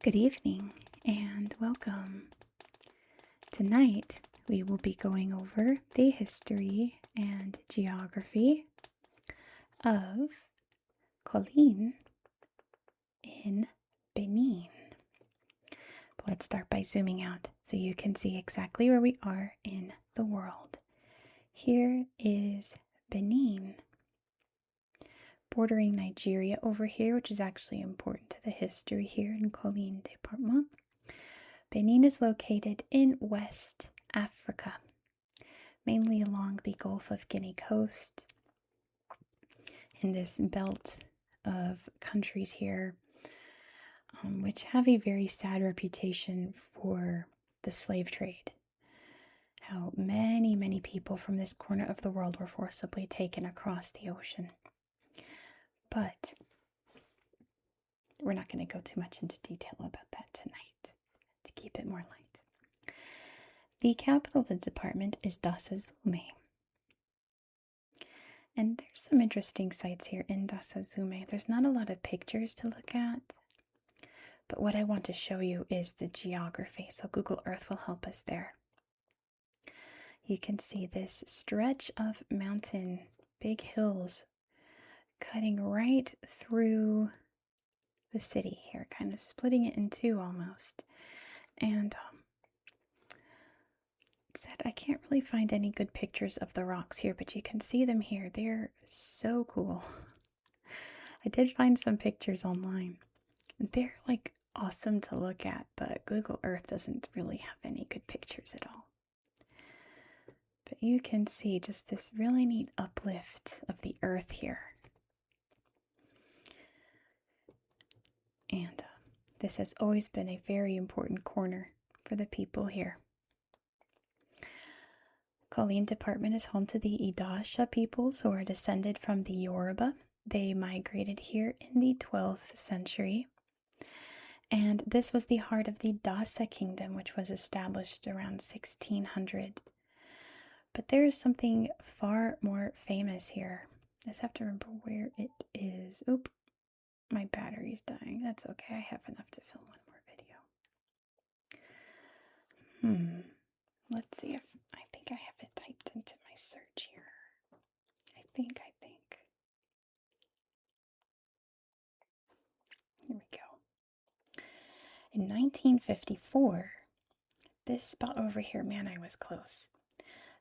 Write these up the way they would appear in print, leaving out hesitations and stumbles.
Good evening and welcome. Tonight we will be going over the history and geography of Collines in Benin. But let's start by zooming out so you can see exactly where we are in the world. Here is Benin, bordering Nigeria over here, which is actually important to the history here in Collines Department. Benin is located in West Africa, mainly along the Gulf of Guinea coast, in this belt of countries here, which have a very sad reputation for the slave trade. How many people from this corner of the world were forcibly taken across the ocean. But we're not going to go too much into detail about that tonight, to keep it more light. The capital of the department is Dassa-Zoumé. And there's some interesting sites here in Dassa-Zoumé. There's not a lot of pictures to look at, but what I want to show you is the geography, so Google Earth will help us there. You can see this stretch of mountain, big hills, cutting right through the city here, kind of splitting it in two almost. And I can't really find any good pictures of the rocks here, but you can see them here. They're so cool. I did find some pictures online. They're like awesome to look at, but Google Earth doesn't really have any good pictures at all. But you can see just this really neat uplift of the earth here. And this has always been a very important corner for the people here. Collines Department is home to the Idasha peoples, who are descended from the Yoruba. They migrated here in the 12th century. And this was the heart of the Dassa kingdom, which was established around 1600. But there is something far more famous here. I just have to remember where it is. Oop, my battery's dying. That's okay. I have enough to film one more video. Let's see if I think I have it typed into my search here. I think. Here we go. In 1954, this spot over here, man, I was close.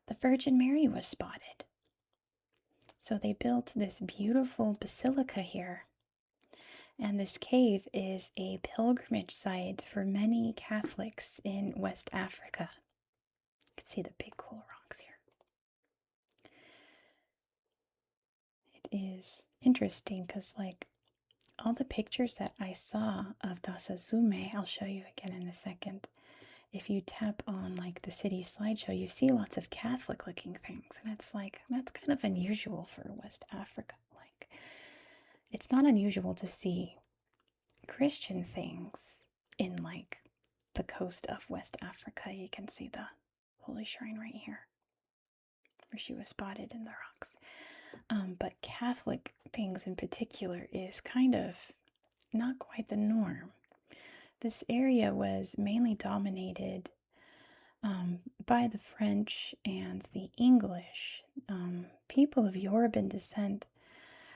The Virgin Mary was spotted. So they built this beautiful basilica here. And this cave is a pilgrimage site for many Catholics in West Africa. You can see the big cool rocks here. It is interesting because like all the pictures that I saw of Dassa-Zoumé, I'll show you again in a second. If you tap on like the city slideshow, you see lots of Catholic looking things. And it's like, that's kind of unusual for West Africa. Like, it's not unusual to see Christian things in like the coast of West Africa. You can see the holy shrine right here, where she was spotted in the rocks. But Catholic things in particular is kind of not quite the norm. This area was mainly dominated by the French and the English. People of Yoruban descent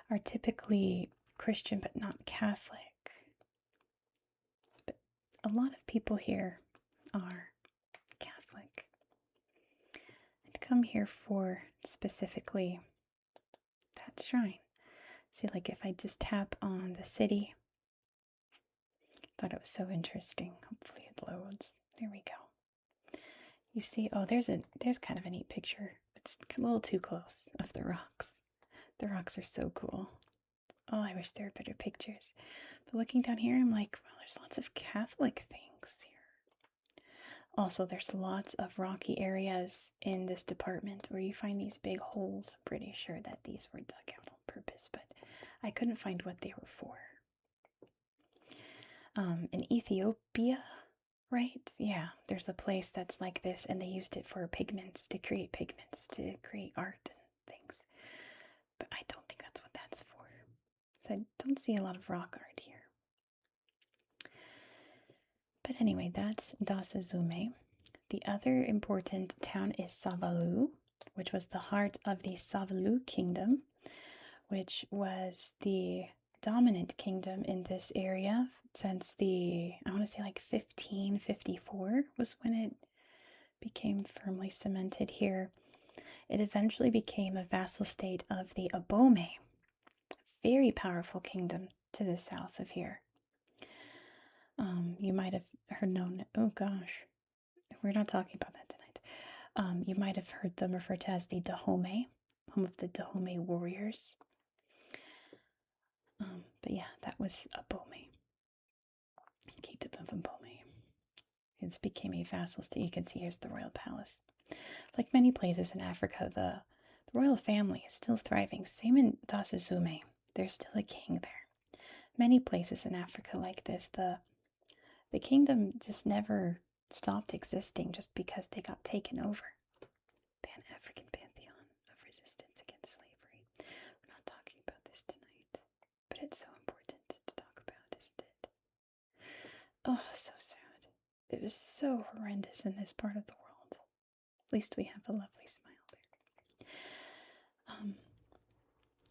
are typically Christian but not Catholic. But a lot of people here are Catholic and come here for specifically that shrine. See, like if I just tap on the city, thought it was so interesting. Hopefully it loads. There we go. You see, oh, there's kind of a neat picture. It's a little too close of the rocks. The rocks are so cool. Oh, I wish there were better pictures. But looking down here, I'm like, well, there's lots of Catholic things here. Also, there's lots of rocky areas in this department where you find these big holes. I'm pretty sure that these were dug out on purpose, but I couldn't find what they were for. In Ethiopia, right? Yeah, there's a place that's like this, and they used it for pigments, to create art and things. But I don't think that's what that's for. So I don't see a lot of rock art here. But anyway, that's Dassa-Zoumé. The other important town is Savalou, which was the heart of the Savalou kingdom, which was the dominant kingdom in this area since I want to say like 1554 was when it became firmly cemented here. It eventually became a vassal state of the Abomey, very powerful kingdom to the south of here. You might have oh gosh, we're not talking about that tonight. You might have heard them referred to as the Dahomey, home of the Dahomey warriors. But yeah, that was Abomey, kingdom of Abomey. It became a vassal state. You can see here's the royal palace. Like many places in Africa, the royal family is still thriving. Same in Dassa-Zoumé. There's still a king there. Many places in Africa like this, the kingdom just never stopped existing just because they got taken over. Pan-African pantheon of resistance against slavery. We're not talking about this tonight, but it's so important to talk about, isn't it? Oh, so sad. It was so horrendous in this part of the world. At least we have a lovely smile there.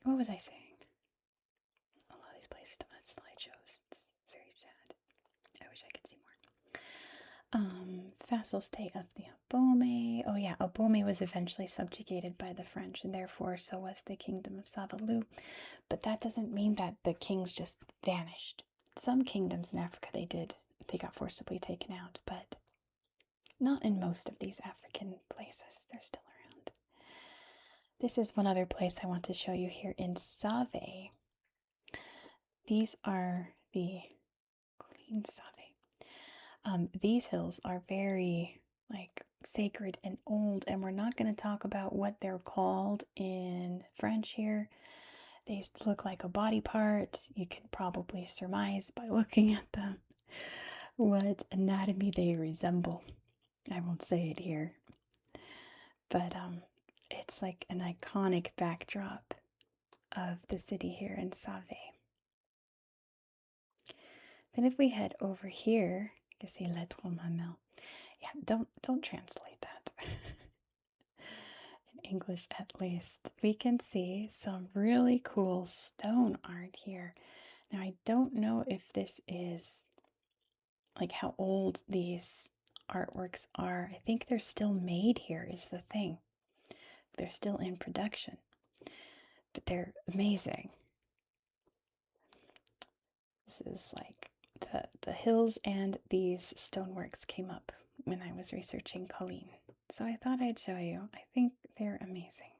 What was I saying? A lot of these places don't have slideshows. It's very sad. I wish I could see more. Vassal state of the Abomey. Oh yeah, Abomey was eventually subjugated by the French, and therefore so was the kingdom of Savalou. But that doesn't mean that the kings just vanished. Some kingdoms in Africa they got forcibly taken out, but not in most of these African places. They're still around. This is one other place I want to show you here in Save. These are the Collines Save. These hills are very sacred and old, and we're not going to talk about what they're called in French here. They look like a body part. You can probably surmise by looking at them what anatomy they resemble. I won't say it here, but it's like an iconic backdrop of the city here in Save. Then if we head over here, you can see Les Trois Mamelles. Yeah, don't translate that. In English at least. We can see some really cool stone art here. Now I don't know if this is how old these artworks are. I think they're still made here is the thing. They're still in production. But they're amazing. This is the hills and these stoneworks came up when I was researching Collines. So I thought I'd show you. I think they're amazing.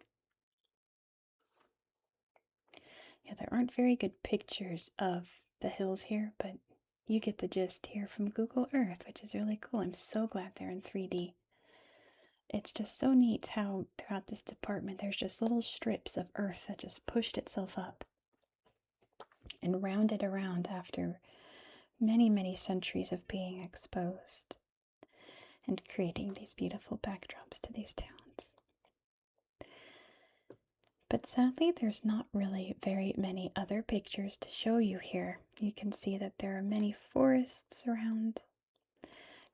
Yeah, there aren't very good pictures of the hills here, but you get the gist here from Google Earth, which is really cool. I'm so glad they're in 3D. It's just so neat how throughout this department there's just little strips of earth that just pushed itself up and rounded around after many, many centuries of being exposed and creating these beautiful backdrops to these towns. But sadly, there's not really very many other pictures to show you here. You can see that there are many forests around.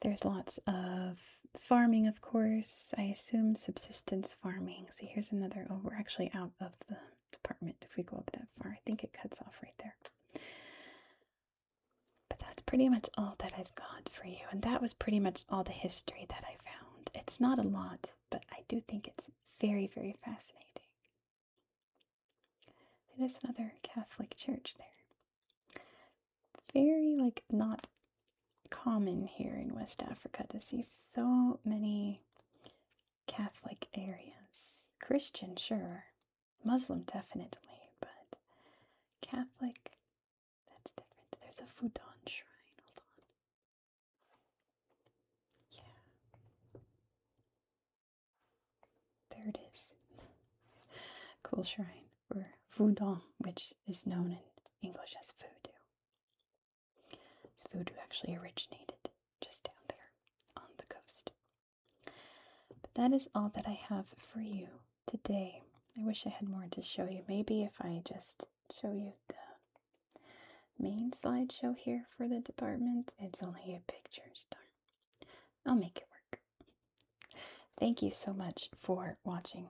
There's lots of farming, of course. I assume subsistence farming. See, here's another. Oh, we're actually out of the department if we go up that far. I think it cuts off right there. But that's pretty much all that I've got for you. And that was pretty much all the history that I found. It's not a lot, but I do think it's very, very fascinating. There's another Catholic church there. Very, not common here in West Africa to see so many Catholic areas. Christian, sure. Muslim, definitely. But Catholic, that's different. There's a Fudan shrine. Hold on. Yeah. There it is. Cool shrine. Or Fudan, which is known in English as voodoo. So voodoo actually originated just down there on the coast. But that is all that I have for you today. I wish I had more to show you. Maybe if I just show you the main slideshow here for the department. It's only 8 pictures. Darn. I'll make it work. Thank you so much for watching.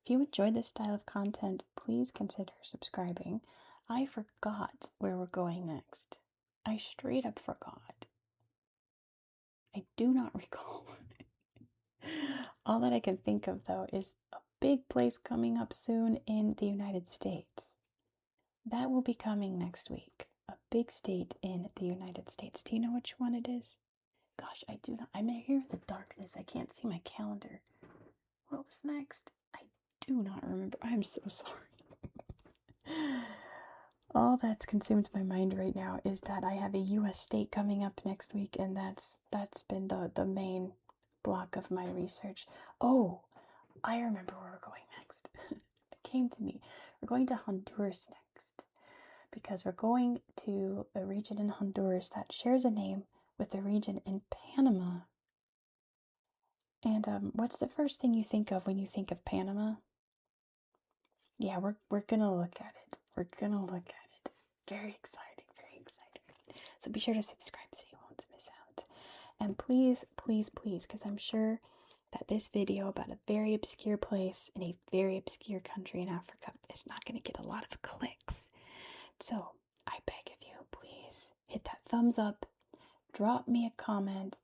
If you enjoyed this style of content, please consider subscribing. I forgot where we're going next. I straight up forgot. I do not recall. All that I can think of, though, is a big place coming up soon in the United States. That will be coming next week. A big state in the United States. Do you know which one it is? Gosh, I do not. I'm here in the darkness. I can't see my calendar. What was next? I do not remember. I'm so sorry. All that's consumed my mind right now is that I have a U.S. state coming up next week, and that's been the main block of my research. Oh, I remember where we're going next. It came to me. We're going to Honduras next, because we're going to a region in Honduras that shares a name with a region in Panama. And what's the first thing you think of when you think of Panama? Yeah, we're gonna look at it. We're gonna look at it. Very exciting, very exciting. So be sure to subscribe so you won't miss out. And please, please, please, because I'm sure that this video about a very obscure place in a very obscure country in Africa is not going to get a lot of clicks. So I beg of you, please hit that thumbs up, drop me a comment,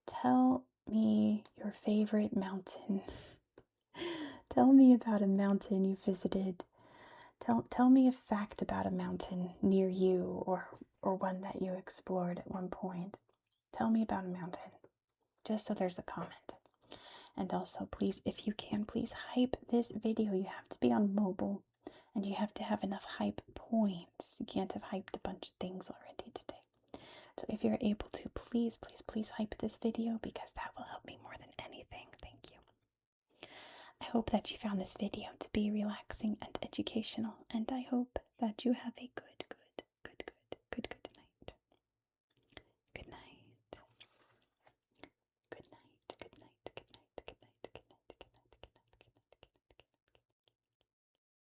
tell me your favorite mountain. Tell me about a mountain you visited. Tell me a fact about a mountain near you, or one that you explored at one point. Tell me about a mountain, just so there's a comment. And also, please, if you can, please hype this video. You have to be on mobile, and you have to have enough hype points. You can't have hyped a bunch of things already today. So if you're able to, please, please, please hype this video, because that will help me more than anything. Thank you. I hope that you found this video to be relaxing and educational, and I hope that you have a good